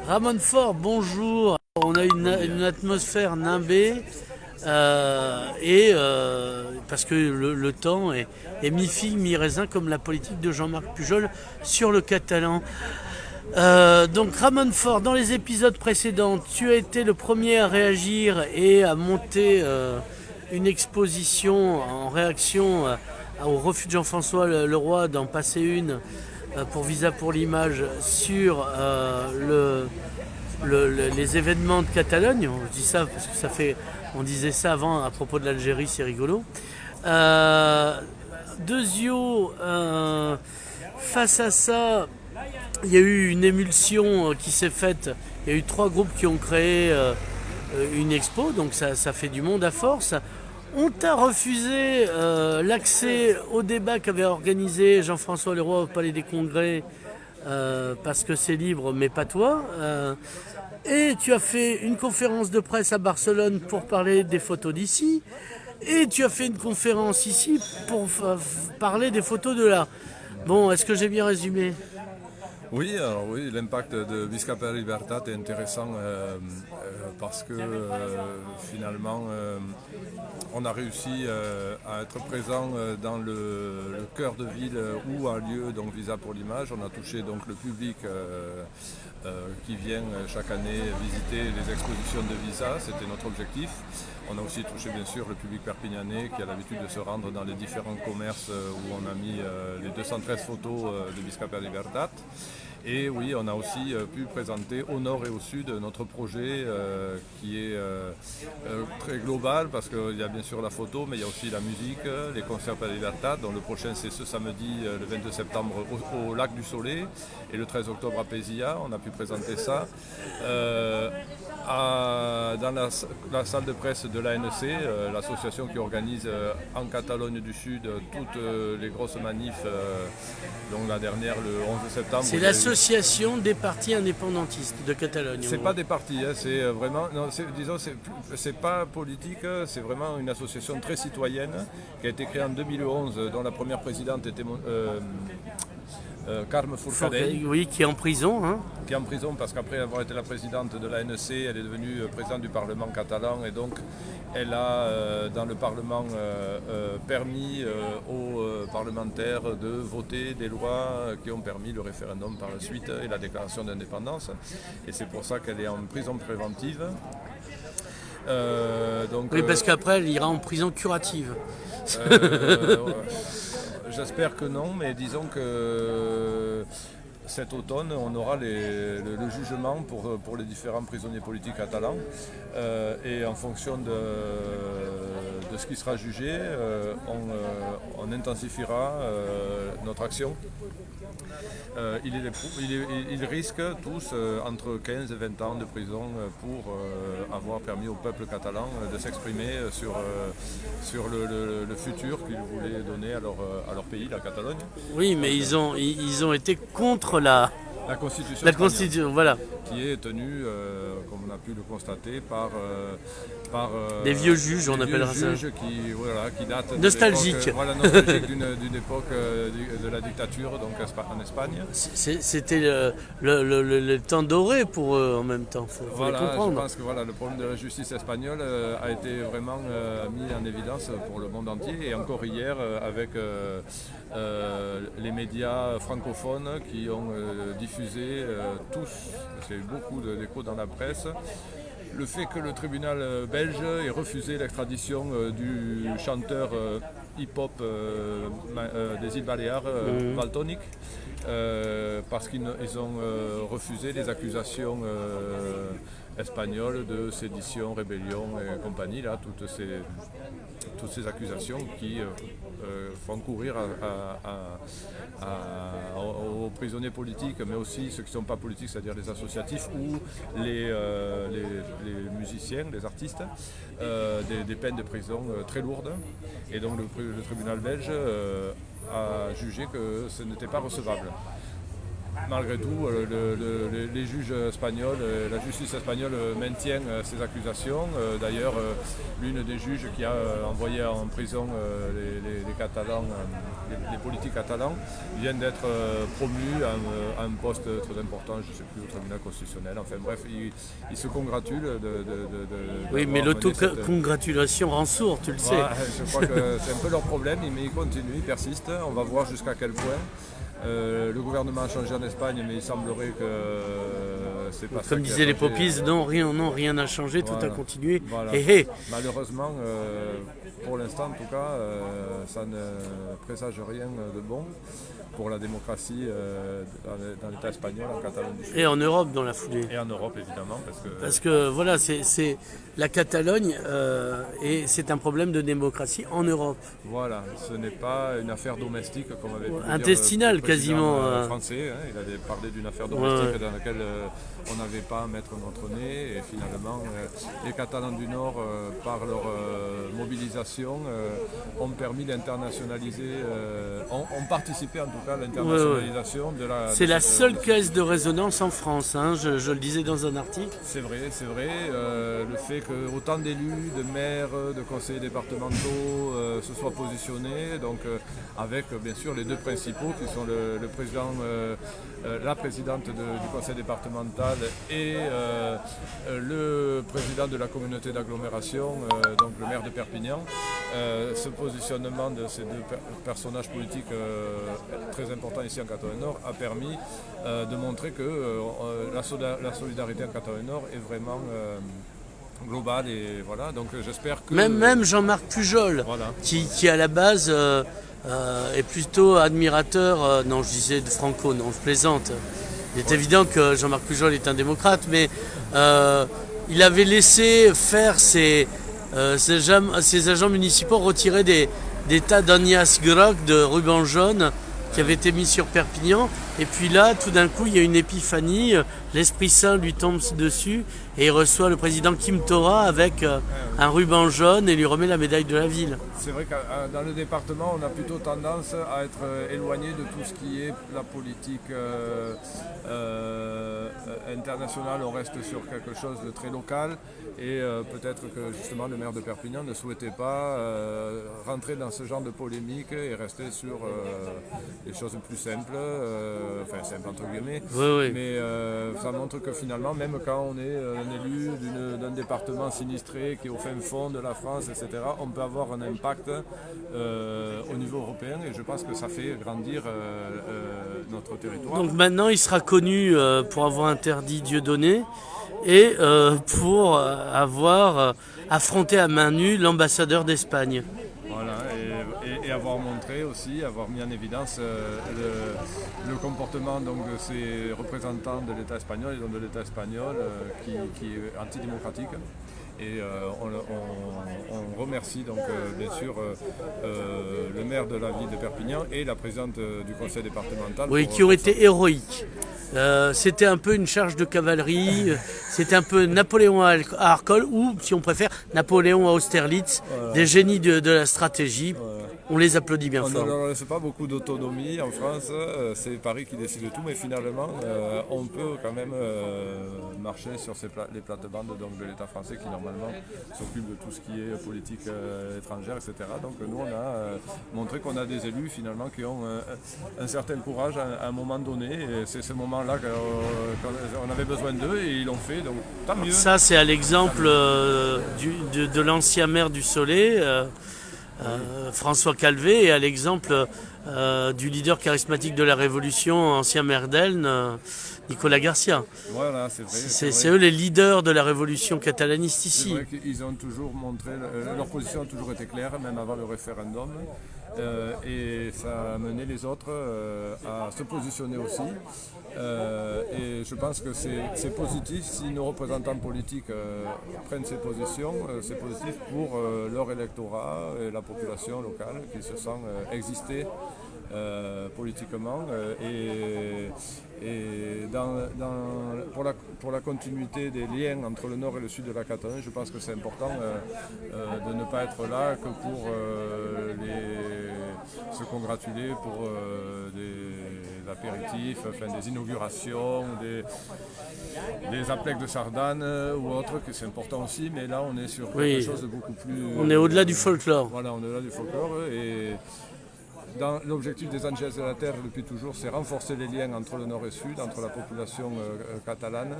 Ramon Fort, bonjour. On a une atmosphère nimbée parce que le temps est mi-figue, mi-raisin comme la politique de Jean-Marc Pujol sur le catalan. Donc Ramon Fort, dans les épisodes précédents, tu as été le premier à réagir et à monter une exposition en réaction au refus de Jean-François Leroy d'en passer une pour Visa pour l'image sur les événements de Catalogne. Je dis ça parce que on disait ça avant à propos de l'Algérie, c'est rigolo. Deuxio, face à ça, il y a eu une émulsion qui s'est faite. Il y a eu 3 groupes qui ont créé une expo, donc ça fait du monde à force. On t'a refusé l'accès au débat qu'avait organisé Jean-François Leroy au Palais des Congrès parce que c'est libre, mais pas toi. Et tu as fait une conférence de presse à Barcelone pour parler des photos d'ici. Et tu as fait une conférence ici pour parler des photos de là. Bon, est-ce que j'ai bien résumé ? Oui, alors oui, l'impact de Visca per Libertat est intéressant parce que finalement on a réussi à être présent dans le cœur de ville où a lieu donc Visa pour l'image. On a touché donc le public qui vient chaque année visiter les expositions de Visa, c'était notre objectif. On a aussi touché bien sûr le public perpignanais qui a l'habitude de se rendre dans les différents commerces où on a mis les 213 photos de Visca per Libertat. Et oui, on a aussi pu présenter au nord et au sud notre projet qui est très global parce qu'il y a bien sûr la photo, mais il y a aussi la musique, les concerts per Libertat, dont le prochain c'est ce samedi le 22 septembre au Lac du Soleil et le 13 octobre à Pézilla. On a pu présenter ça. Dans la salle de presse de l'ANC, l'association qui organise en Catalogne du Sud toutes les grosses manifs, donc la dernière le 11 septembre. C'est l'association des partis indépendantistes de Catalogne. C'est pas des partis, hein, c'est vraiment, non, c'est pas politique, c'est vraiment une association très citoyenne qui a été créée en 2011, dont la première présidente était Carme Forcadell. Oui, qui est en prison. Hein. Qui est en prison parce qu'après avoir été la présidente de l'ANC, elle est devenue présidente du Parlement catalan et donc elle a dans le Parlement permis aux parlementaires de voter des lois qui ont permis le référendum par la suite et la déclaration d'indépendance. Et c'est pour ça qu'elle est en prison préventive. Oui, parce qu'après elle ira en prison curative. J'espère que non, mais disons que cet automne, on aura le jugement pour les différents prisonniers politiques catalans. Et en fonction de ce qui sera jugé, on intensifiera notre action. Ils risquent tous entre 15 et 20 ans de prison pour avoir permis au peuple catalan de s'exprimer sur le futur qu'ils voulaient donner à leur pays, la Catalogne. Oui, mais ils ont été contre la Constitution, voilà. Qui est tenue, comme on a pu le constater, par des vieux juges, on appellera ça. Des juges qui datent nostalgiques d'une époque de la dictature, donc en Espagne. C'était le temps doré pour eux en même temps, faut les comprendre. Je pense que le problème de la justice espagnole a été vraiment mis en évidence pour le monde entier et encore hier avec les médias francophones qui ont diffusé tous, il y a eu beaucoup d'échos dans la presse, le fait que le tribunal belge ait refusé l'extradition du chanteur hip-hop des îles Baléares, Valtonyc, parce qu'ils ont refusé les accusations espagnoles de sédition, rébellion et compagnie, là, toutes ces accusations qui font courir aux prisonniers politiques, mais aussi ceux qui ne sont pas politiques, c'est-à-dire les associatifs ou les musiciens, les artistes, des peines de prison très lourdes. Et donc le tribunal belge a jugé que ce n'était pas recevable. malgré tout, les juges espagnols, la justice espagnole maintient ces accusations. D'ailleurs, l'une des juges qui a envoyé en prison les Catalans, les politiques catalans, vient d'être promue à un poste très important, je ne sais plus, au tribunal constitutionnel. Enfin bref, il se congratule de oui, mais l'autocongratulation rend sourd, tu le sais. Je crois que c'est un peu leur problème, mais ils continuent, ils persistent. On va voir jusqu'à quel point. Le gouvernement a changé en Espagne, mais il semblerait que c'est pas ça. Comme disaient les Popis, non, rien n'a changé, tout a continué. Voilà. Et malheureusement, pour l'instant en tout cas, ça ne présage rien de bon pour la démocratie dans l'État espagnol, en Catalogne du Sud. Et en Europe dans la foulée. Et en Europe évidemment. Parce que voilà, c'est la Catalogne et c'est un problème de démocratie en Europe. Voilà, ce n'est pas une affaire domestique comme avait pu intestinale dire le président quasiment. Français, hein, il avait parlé d'une affaire domestique dans laquelle on n'avait pas à mettre notre nez et finalement les Catalans du Nord par leur mobilisation ont permis d'internationaliser, ont participé en tout cas à l'internationalisation de la... C'est la seule caisse de résonance en France, hein, je le disais dans un article. C'est vrai, le fait que autant d'élus, de maires, de conseillers départementaux se soient positionnés, donc avec bien sûr les deux principaux qui sont le président, la présidente du conseil départemental et le président de la communauté d'agglomération, donc le maire de Perpignan. Ce positionnement de ces deux personnages politiques très importants ici en Catalogne Nord a permis de montrer que la solidarité en Catalogne Nord est vraiment globale et voilà, donc j'espère que... Même Jean-Marc Pujol, voilà. qui à la base est plutôt admirateur, non je disais de Franco, non je plaisante. Il est évident que Jean-Marc Pujol est un démocrate, mais il avait laissé faire ses agents municipaux retirer des tas d'Agnès Groc de ruban jaune qui avait été mis sur Perpignan. Et puis là, tout d'un coup, il y a une épiphanie, l'Esprit Saint lui tombe dessus et il reçoit le président Kim Tora avec un ruban jaune et lui remet la médaille de la ville. C'est vrai que dans le département, on a plutôt tendance à être éloigné de tout ce qui est la politique internationale. On reste sur quelque chose de très local et peut-être que justement le maire de Perpignan ne souhaitait pas rentrer dans ce genre de polémique et rester sur les choses plus simples. Enfin simple entre guillemets, oui. Mais ça montre que finalement, même quand on est un élu d'un département sinistré qui est au fin fond de la France, etc., on peut avoir un impact au niveau européen et je pense que ça fait grandir notre territoire. Donc maintenant, il sera connu pour avoir interdit Dieudonné et pour avoir affronté à main nue l'ambassadeur d'Espagne. Voilà, et avoir montré aussi, avoir mis en évidence le comportement donc, de ces représentants de l'État espagnol et donc de l'État espagnol qui est antidémocratique. Et on remercie donc bien sûr le maire de la ville de Perpignan et la présidente du conseil départemental. Oui, qui ont été héroïques. C'était un peu une charge de cavalerie, c'était un peu Napoléon à Arcole ou, si on préfère, Napoléon à Austerlitz, voilà. Des génies de la stratégie. Voilà. On les applaudit bien fort. On ne leur laisse pas beaucoup d'autonomie en France, c'est Paris qui décide de tout, mais finalement on peut quand même marcher sur les plates-bandes de l'État français qui normalement s'occupe de tout ce qui est politique étrangère, etc. Donc nous on a montré qu'on a des élus finalement qui ont un certain courage à un moment donné, et c'est ce moment-là qu'on avait besoin d'eux et ils l'ont fait, donc tant mieux. Ça c'est à l'exemple de l'ancien maire du Soleil. François Calvé et à l'exemple du leader charismatique de la Révolution, ancien maire d'Elne, Nicolas Garcia. Voilà, c'est vrai. C'est eux les leaders de la Révolution catalaniste ici. C'est vrai qu'ils ont toujours montré, leur position a toujours été claire, même avant le référendum. Et ça a amené les autres à se positionner aussi. Et je pense que c'est positif si nos représentants politiques prennent ces positions. C'est positif pour leur électorat et la population locale qui se sent exister politiquement. Pour la continuité des liens entre le nord et le sud de la Catalogne, je pense que c'est important de ne pas être là que pour se congratuler pour des apéritifs, enfin, des inaugurations, des aplecs de sardanes ou autres, que c'est important aussi, mais là on est sur quelque chose de beaucoup plus... On est au-delà du folklore. Voilà, on est au-delà du folklore et dans l'objectif des Angels de la Terre depuis toujours, c'est renforcer les liens entre le nord et le sud, entre la population catalane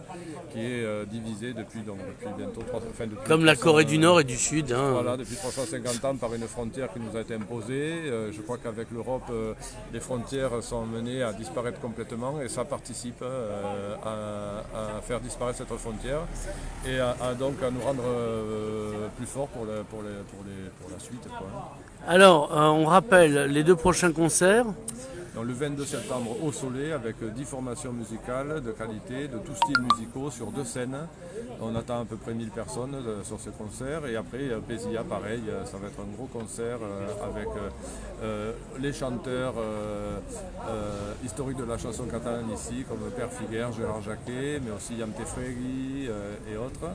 qui est divisée depuis bientôt comme la Corée du Nord et du Sud. Hein. Voilà, depuis 350 ans par une frontière qui nous a été imposée. Je crois qu'avec l'Europe, les frontières sont menées à disparaître complètement et ça participe à faire disparaître cette frontière et donc à nous rendre plus forts pour la suite, quoi. Alors, on rappelle les 2 prochains concerts. Donc, le 22 septembre au Soleil avec 10 formations musicales de qualité, de tous styles musicaux sur 2 scènes. On attend à peu près 1000 personnes sur ce concert. Et après, Bézia, pareil, ça va être un gros concert avec les chanteurs historiques de la chanson catalane ici, comme Père Figuer, Gérard Jacquet, mais aussi Yam Tefregui et autres.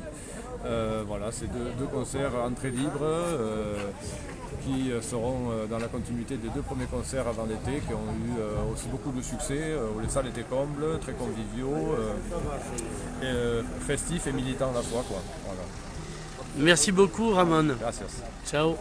Voilà, c'est deux concerts entrée libre. Qui seront dans la continuité des 2 premiers concerts avant l'été, qui ont eu aussi beaucoup de succès, où les salles étaient combles, très conviviaux, festifs et militants à la fois, quoi. Voilà. Merci beaucoup, Ramon. Gracias. Ciao.